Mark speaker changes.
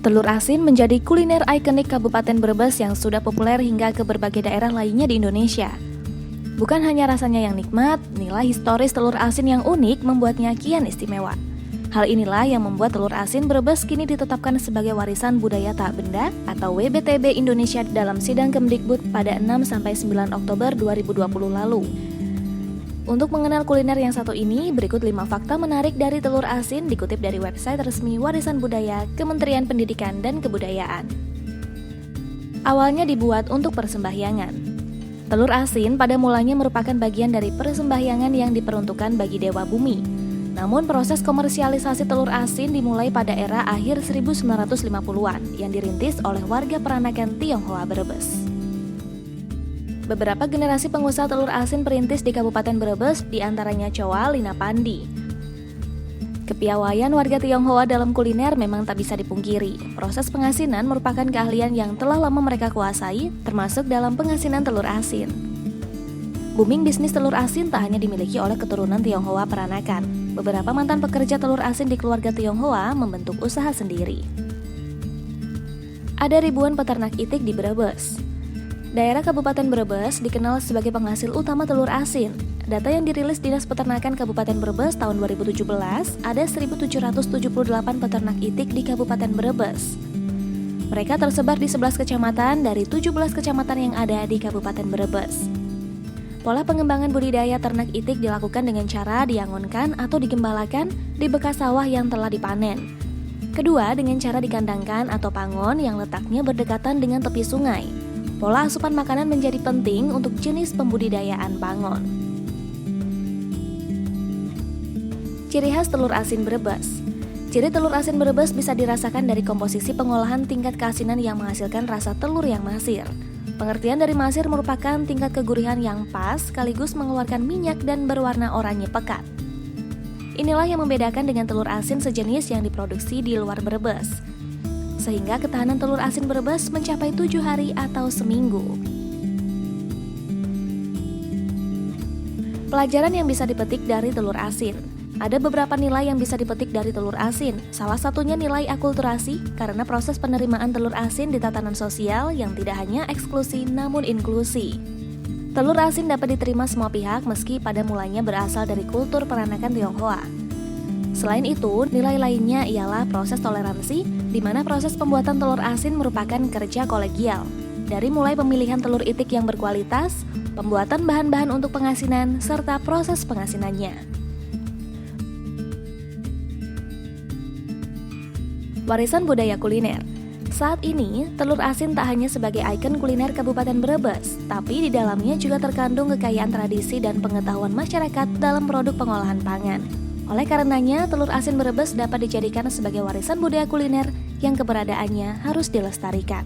Speaker 1: Telur asin menjadi kuliner ikonik Kabupaten Brebes yang sudah populer hingga ke berbagai daerah lainnya di Indonesia. Bukan hanya rasanya yang nikmat, nilai historis telur asin yang unik membuatnya kian istimewa. Hal inilah yang membuat telur asin Brebes kini ditetapkan sebagai warisan budaya tak benda atau WBTB Indonesia dalam sidang Kemdikbud pada 6-9 Oktober 2020 lalu. Untuk mengenal kuliner yang satu ini, berikut 5 fakta menarik dari telur asin dikutip dari website resmi Warisan Budaya Kementerian Pendidikan dan Kebudayaan. Awalnya dibuat untuk persembahyangan. Telur asin pada mulanya merupakan bagian dari persembahyangan yang diperuntukkan bagi Dewa Bumi. Namun proses komersialisasi telur asin dimulai pada era akhir 1950-an yang dirintis oleh warga peranakan Tionghoa Brebes. Beberapa generasi pengusaha telur asin perintis di Kabupaten Brebes, diantaranya Choa Lina Pandi. Kepiawaian warga Tionghoa dalam kuliner memang tak bisa dipungkiri. Proses pengasinan merupakan keahlian yang telah lama mereka kuasai, termasuk dalam pengasinan telur asin. Booming bisnis telur asin tak hanya dimiliki oleh keturunan Tionghoa peranakan. Beberapa mantan pekerja telur asin di keluarga Tionghoa membentuk usaha sendiri. Ada ribuan peternak itik di Brebes. Daerah Kabupaten Brebes dikenal sebagai penghasil utama telur asin. Data yang dirilis Dinas Peternakan Kabupaten Brebes tahun 2017, ada 1.778 peternak itik di Kabupaten Brebes. Mereka tersebar di 11 kecamatan dari 17 kecamatan yang ada di Kabupaten Brebes. Pola pengembangan budidaya ternak itik dilakukan dengan cara diangonkan atau digembalakan di bekas sawah yang telah dipanen. Kedua, dengan cara dikandangkan atau pangon yang letaknya berdekatan dengan tepi sungai. Pola asupan makanan menjadi penting untuk jenis pembudidayaan pangon. Ciri khas telur asin Brebes. Ciri telur asin Brebes bisa dirasakan dari komposisi pengolahan tingkat keasinan yang menghasilkan rasa telur yang masir. Pengertian dari masir merupakan tingkat kegurihan yang pas sekaligus mengeluarkan minyak dan berwarna oranye pekat. Inilah yang membedakan dengan telur asin sejenis yang diproduksi di luar Brebes. Sehingga ketahanan telur asin Brebes mencapai 7 hari atau seminggu. Pelajaran yang bisa dipetik dari telur asin. Ada beberapa nilai yang bisa dipetik dari telur asin. Salah satunya nilai akulturasi, karena proses penerimaan telur asin di tatanan sosial yang tidak hanya eksklusi namun inklusi. Telur asin dapat diterima semua pihak meski pada mulanya berasal dari kultur peranakan Tionghoa. Selain itu, nilai lainnya ialah proses toleransi, di mana proses pembuatan telur asin merupakan kerja kolegial. Dari mulai pemilihan telur itik yang berkualitas, pembuatan bahan-bahan untuk pengasinan, serta proses pengasinannya. Warisan budaya kuliner. Saat ini, telur asin tak hanya sebagai ikon kuliner Kabupaten Brebes, tapi di dalamnya juga terkandung kekayaan tradisi dan pengetahuan masyarakat dalam produk pengolahan pangan. Oleh karenanya, telur asin Brebes dapat dijadikan sebagai warisan budaya kuliner yang keberadaannya harus dilestarikan.